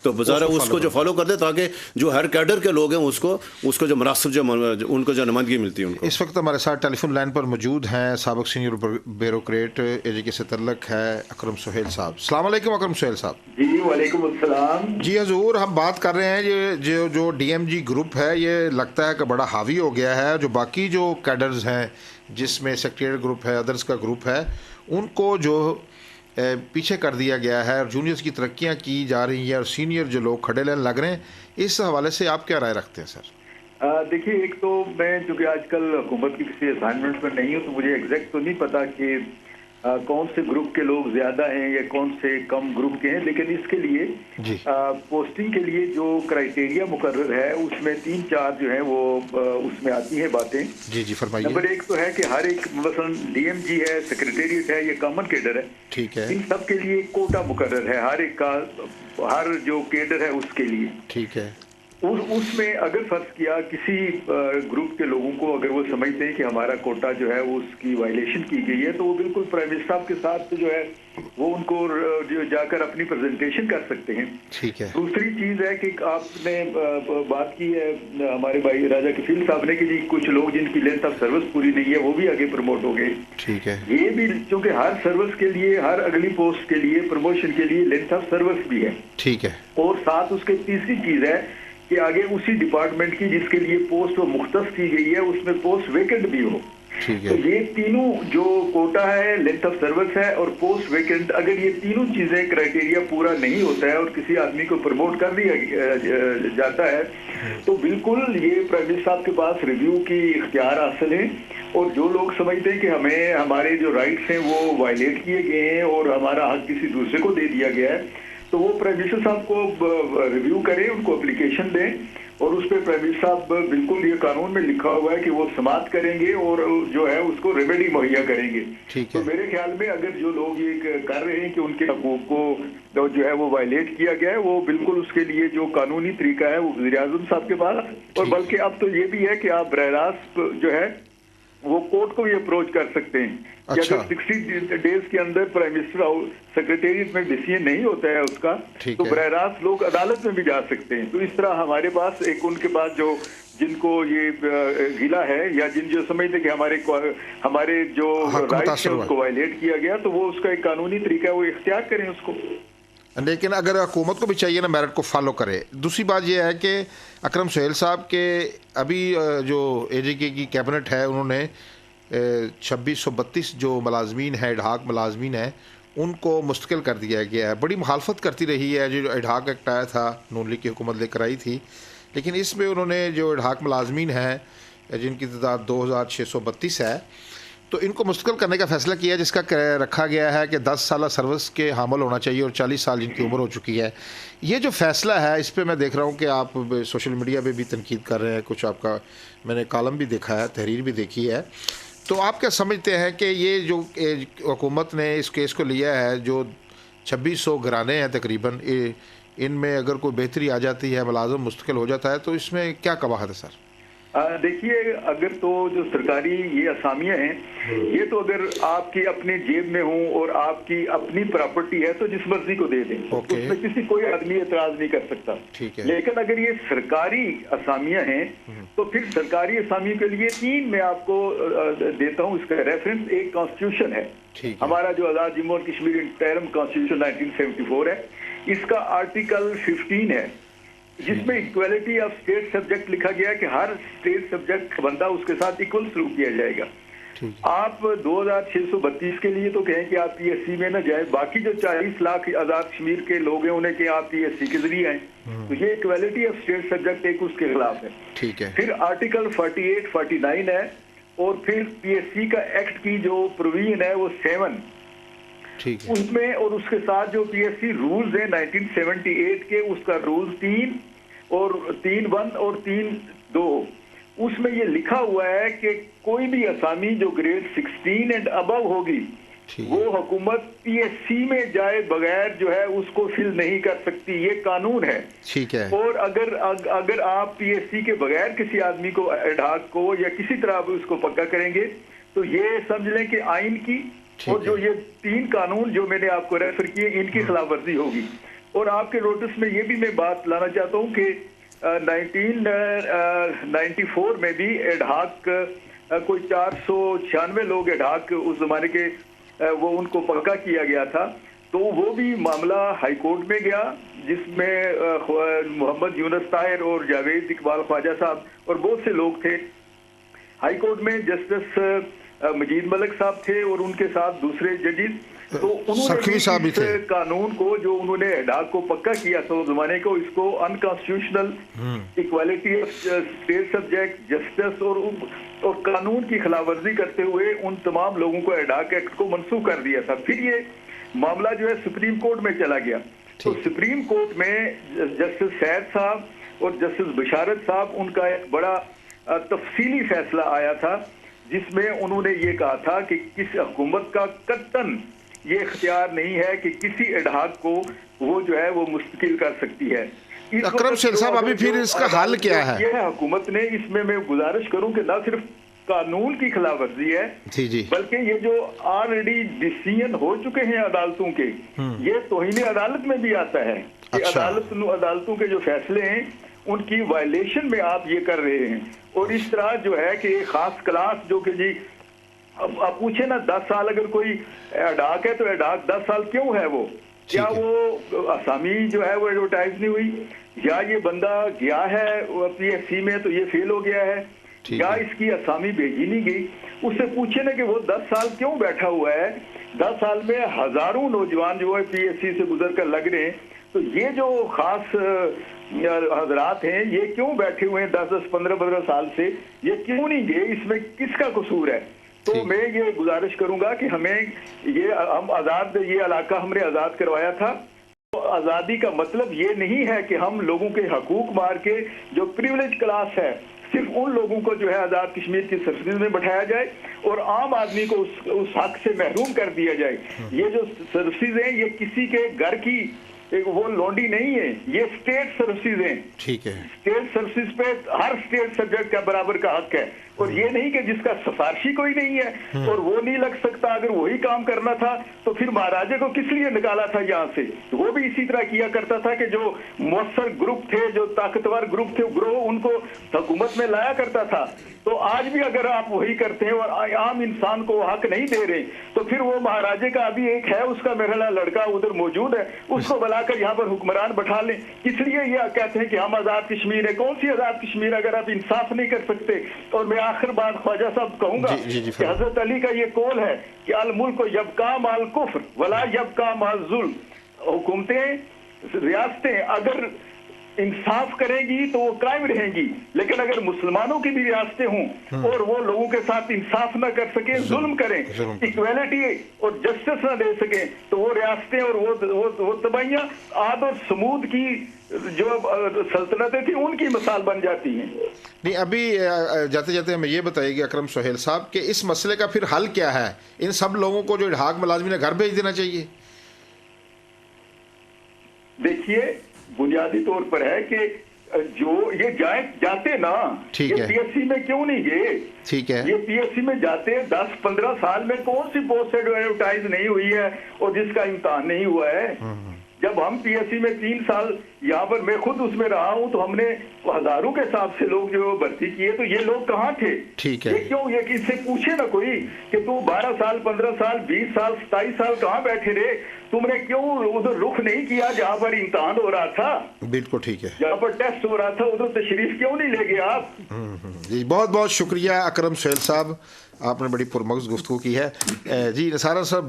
तो बेचारा उसको जो फॉलो कर दे ताकि जो हर कैडर के लोग हैं उसको जो मुनासिब जो उनको जो नुमाइंदगी मिलती है उनको। इस वक्त हमारे साथ टेलीफोन लाइन पर मौजूद हैं साबिक सीनियर ब्यूरोक्रेट एजीके से तल्लक है अकरम सुहेल साहब। अस्सलाम वालेकुम अकरम सुहेल साहब। जी वालेकुम अस्सलाम। जी हजूर, हम बात कर रहे हैं ये जो डीएमजी ग्रुप है ये लगता है कि बड़ा हावी हो गया है। जो बाकी जो कैडर्स हैं जिसमें सेक्रेटरी ग्रुप है, अदर्स का ग्रुप है, उनको जो पीछे कर दिया गया है और जूनियर्स की तरक्कियां की जा रही हैं और सीनियर जो लोग खड़े लेने लग रहे हैं, इस हवाले से आप क्या राय रखते हैं सर? देखिए, एक तो मैं चूंकि आजकल हुकूमत की किसी असाइनमेंट में नहीं हूँ तो मुझे एग्जैक्ट तो नहीं पता कि कौन से ग्रुप के लोग ज्यादा हैं या कौन से कम ग्रुप के हैं, लेकिन इसके लिए पोस्टिंग के लिए जो क्राइटेरिया मुकर्रर है उसमें 3-4 जो है वो उसमें आती हैं बातें। जी जी फरमाइए। नंबर 1 तो है कि हर एक मसलन डीएमजी है, सेक्रेटेरिएट है, ये कॉमन केडर है, ठीक है, इन सब के लिए कोटा मुकर्रर है हर एक का, हर जो केडर है उसके लिए, ठीक है। उसमें अगर फर्ज किया किसी ग्रुप के लोगों को अगर वो समझते हैं कि हमारा कोटा जो है वो उसकी वायलेशन की गई है तो वो बिल्कुल प्राइम मिनिस्टर साहब के साथ जो है वो उनको जो जाकर अपनी प्रेजेंटेशन कर सकते हैं, ठीक है। दूसरी चीज है कि आपने बात की है हमारे भाई राजा कफील साहब ने कि जी कुछ लोग जिनकी लेंथ ऑफ सर्विस पूरी नहीं है वो भी आगे प्रमोट हो गए, ठीक है। ये भी चूंकि हर सर्विस के लिए, हर अगली पोस्ट के लिए, प्रमोशन के लिए लेंथ ऑफ सर्विस भी है, ठीक है। और साथ उसके तीसरी चीज है कि आगे उसी डिपार्टमेंट की जिसके लिए पोस्ट वो मुख्तस की गई है उसमें पोस्ट वेकेंट भी हो, ठीक है। तो ये तीनों जो कोटा है, लेंथ ऑफ सर्विस है और पोस्ट वेकेंट, अगर ये तीनों चीजें क्राइटेरिया पूरा नहीं होता है और किसी आदमी को प्रमोट कर दिया जाता है तो बिल्कुल ये प्राइम मिनिस्टर साहब के पास रिव्यू की इख्तियार हासिल है, और जो लोग समझते हैं कि हमें हमारे जो राइट्स हैं वो वायलेट किए गए हैं और हमारा हक किसी दूसरे को दे दिया गया है तो वो प्राइम मिनिस्टर साहब को रिव्यू करें, उनको एप्लीकेशन दें और उस पर प्राइम मिनिस्टर साहब बिल्कुल ये कानून में लिखा हुआ है कि वो समाप्त करेंगे और जो है उसको रेमेडी मुहैया करेंगे। तो मेरे ख्याल में अगर जो लोग ये कर रहे हैं कि उनके हकूक को जो है वो वायलेट किया गया है, वो बिल्कुल उसके लिए जो कानूनी तरीका है वो वज़ीर आज़म साहब के पास, और बल्कि अब तो ये भी है कि आप बरह रास्त जो है वो कोर्ट को भी अप्रोच कर सकते हैं। अच्छा। अगर 60 डेज के अंदर प्राइम मिनिस्टर सेक्रेटेरिएट में डिसीजन नहीं होता है उसका तो बरह रास्त लोग अदालत में भी जा सकते हैं। तो इस तरह हमारे पास एक उनके पास जो जिनको ये गिला है या जिन जो समझते कि हमारे जो राइट्स हैं उसको वायलेट किया गया तो वो उसका एक कानूनी तरीका है, वो इख्तियार करें उसको। लेकिन अगर हुकूमत को भी चाहिए ना मेरिट को फॉलो करे। दूसरी बात यह है कि अकरम सुहेल साहब के अभी जो एजीके की कैबिनेट है उन्होंने 2632 जो मुलाजमीन है, एडहाक मुलाजमीन है, उनको मुस्तकिल कर दिया गया है। बड़ी मुखालफत करती रही है जो एडहाक एक्ट आया था, नून लीग की हुकूमत लेकर आई थी, लेकिन इसमें उन्होंने जो एडहाक मुलाजमीन है जिनकी तादाद 2632 है तो इनको मुस्तकिल करने का फैसला किया जिसका रखा गया है कि 10 साल सर्विस के हामिल होना चाहिए और 40 साल जिनकी उम्र हो चुकी है। ये जो फैसला है इस पे मैं देख रहा हूँ कि आप सोशल मीडिया पे भी तनकीद कर रहे हैं, कुछ आपका मैंने कॉलम भी देखा है, तहरीर भी देखी है, तो आप क्या समझते हैं कि ये जो हुकूमत ने इस केस को लिया है, जो 2600 घराने हैं तकरीबन, इनमें अगर कोई बेहतरी आ जाती है, मुलाजम मुस्तकिल हो जाता है, तो इसमें क्या कबाहत है सर? देखिए, अगर तो जो सरकारी ये असामियाँ हैं ये तो अगर आपकी अपने जेब में हो और आपकी अपनी प्रॉपर्टी है तो जिस मर्जी को दे दें, उसमें किसी कोई आदमी एतराज नहीं कर सकता। लेकिन अगर ये सरकारी असामियाँ हैं तो फिर सरकारी असामियों के लिए 3 मैं आपको देता हूँ इसका रेफरेंस। एक कॉन्स्टिट्यूशन है हमारा जो आज़ाद जम्मू और कश्मीर इंटरिम कॉन्स्टिट्यूशन 1974 है, इसका आर्टिकल 15 है जिसमें इक्वालिटी ऑफ स्टेट सब्जेक्ट लिखा गया है कि हर स्टेट सब्जेक्ट बंदा उसके साथ इक्वल सलूक किया जाएगा। आप 2632 के लिए तो कहें कि आप पीएससी में ना जाए, बाकी जो 40 लाख आजाद कश्मीर के लोग हैं उन्हें कि आप पीएससी के जरिए आए, तो ये इक्वालिटी ऑफ स्टेट सब्जेक्ट एक उसके खिलाफ है। ठीक है। फिर आर्टिकल 48, 49 है, और फिर पीएससी का एक्ट की जो प्रोविजन है वो 7 उसमें, और उसके साथ जो पीएससी रूल्स हैं 1978 के, उसका रूल 3 और 3(1) और 3(2) उसमें ये लिखा हुआ है कि कोई भी असामी जो ग्रेड 16 एंड अबव होगी वो हुकूमत पीएससी में जाए बगैर जो है उसको फिल नहीं कर सकती, ये कानून है। ठीक है। और अगर आप पीएससी के बगैर किसी आदमी को, एडहाक को या किसी तरह उसको पक्का करेंगे तो ये समझ लें कि आइन की और जो ये 3 कानून जो मैंने आपको रेफर किए इनकी खिलाफवर्जी होगी। और आपके नोटिस में ये भी मैं बात लाना चाहता हूँ कि 1994 में भी एडहाक कोई 496 लोग एडहाक उस जमाने के वो उनको पक्का किया गया था। तो वो भी मामला हाई कोर्ट में गया, जिसमें मोहम्मद यूनुस ताहिर और जावेद इकबाल ख्वाजा साहब और बहुत से लोग थे। हाई कोर्ट में जस्टिस मजीद मलिक साहब थे और उनके साथ दूसरे जजेस। तो उन्होंने इस कानून को जो उन्होंने एडहाक को पक्का किया था उस जमाने को, इसको unconstitutional, equality of state subject, justice और कानून की खिलाफवर्जी करते हुए उन तमाम लोगों को एडहाक एक्ट को मनसूख कर दिया था। फिर ये मामला जो है सुप्रीम कोर्ट में चला गया। तो सुप्रीम कोर्ट में जस्टिस सैयद साहब और जस्टिस बशारत साहब, उनका एक बड़ा तफसीली फैसला आया था, जिसमें उन्होंने ये कहा था कि किस हुकूमत का कतन ये इख्तियार नहीं है कि किसी एडहाक को वो जो है वो मुस्तकिल कर सकती है। अकरम शेर साहब, अभी फिर इसका हल क्या है? ये है हुकूमत ने, इसमें मैं गुजारिश करूं कि ना सिर्फ कानून की खिलाफवर्जी है जी, बल्कि ये जो ऑलरेडी डिसीजन हो चुके हैं अदालतों के, ये तौहीन अदालत में भी आता है कि अदालतों के जो फैसले हैं उनकी वायलेशन में आप ये कर रहे हैं। और इस तरह जो है कि खास क्लास जो कि जी अब आप पूछे ना 10 साल अगर कोई एडहाक है तो एडहाक 10 साल क्यों है? वो क्या वो असामी जो है वो एडवर्टाइज नहीं हुई, या ये बंदा गया है PSC में तो ये फेल हो गया है, या इसकी असामी भेजी नहीं गई? उससे पूछे ना कि वो 10 साल क्यों बैठा हुआ है। 10 साल में हजारों नौजवान जो है PSC से गुजर कर लग रहे हैं। तो ये जो खास हजरात हैं ये क्यों बैठे हुए हैं 10-10, 15-15 साल से, ये क्यों नहीं गए? इसमें किसका कसूर है? तो मैं ये गुजारिश करूंगा कि हमें हम आजाद, ये इलाका हमने आजाद करवाया था। तो आजादी का मतलब ये नहीं है कि हम लोगों के हकूक मार के, जो प्रिविलेज क्लास है सिर्फ उन लोगों को जो है आजाद कश्मीर की सर्विस में बैठाया जाए और आम आदमी को उस हक से महरूम कर दिया जाए। ये जो सर्विसेज हैं ये किसी के घर की वो लौंडी नहीं है, ये स्टेट सर्विसेज हैं। ठीक है, स्टेट सर्विसेज पे हर स्टेट सब्जेक्ट का बराबर का हक है। और ये नहीं कि जिसका सिफारशी कोई नहीं है और वो नहीं लग सकता, अगर वही काम करना था तो फिर महाराजे को किस लिए निकाला था यहाँ से? वो भी इसी तरह किया करता था कि जो मौसर ग्रुप थे, जो ताकतवर ग्रुप थे, ग्रोह उनको हुकूमत में लाया करता था। तो आज भी अगर आप वही करते हैं और आम इंसान को हक नहीं दे रहे, तो फिर वो महाराजे का अभी एक है, उसका मेरा लड़का उधर मौजूद है, उसको बुलाकर यहाँ पर हुक्मरान बैठा लें। इसलिए ये कहते हैं कि हम आजाद कश्मीर है। कौन सी आजाद कश्मीर अगर आप इंसाफ नहीं कर सकते? और मैं आखिर बात ख्वाजा साहब कहूंगा कि हजरत अली का ये कौल है कि अल मुल्क यबका माल कुफ्र वला यबका माल जुल्म। हुकूमतें, रियासतें अगर इंसाफ करेंगी तो वो कायम रहेंगी, लेकिन अगर मुसलमानों की भी रियासतें हों और वो लोगों के साथ इंसाफ ना कर सके, जुल्म करें, इक्वालिटी और जस्टिस ना दे सके, तो वो रियासतें और वो तबाहियां आद और समूद की जो सल्तनतें थी उनकी मिसाल बन जाती हैं। नहीं, अभी जाते जाते हमें ये बताइए अकरम सोहेल साहब कि इस मसले का फिर हल क्या है? इन सब लोगों को जो इल्हाक मुलाजमीन घर भेज देना चाहिए? देखिए, बुनियादी तौर पर है कि जो ये जाते ना, ठीक ये है, PSC में क्यों नहीं गए? ठीक है, ये PSC में जाते 10-15 साल में कौन सी पोस्ट एडवर्टाइज नहीं हुई है और जिसका इम्तिहान नहीं हुआ है? जब हम PSC में 3 साल यहाँ पर, मैं खुद उसमें रहा हूँ, तो हमने हजारों के हिसाब से लोग जो भर्ती किए, तो ये लोग कहाँ थे? ठीक है, ये क्यों? ये किससे पूछे ना कोई कि तू 12 साल, 15 साल, 20 साल, 27 साल कहाँ बैठे रहे? तुमने क्यों उधर रुख नहीं किया जहाँ पर इम्तिहान हो रहा था? बिल्कुल ठीक है, जहाँ पर टेस्ट हो रहा था उधर तशरीफ क्यों नहीं ले गए आप? जी, बहुत बहुत शुक्रिया अकरम सोहेल साहब, आपने बड़ी पुरमगज़ गुफ्तगू की है। जी नसारा साहब,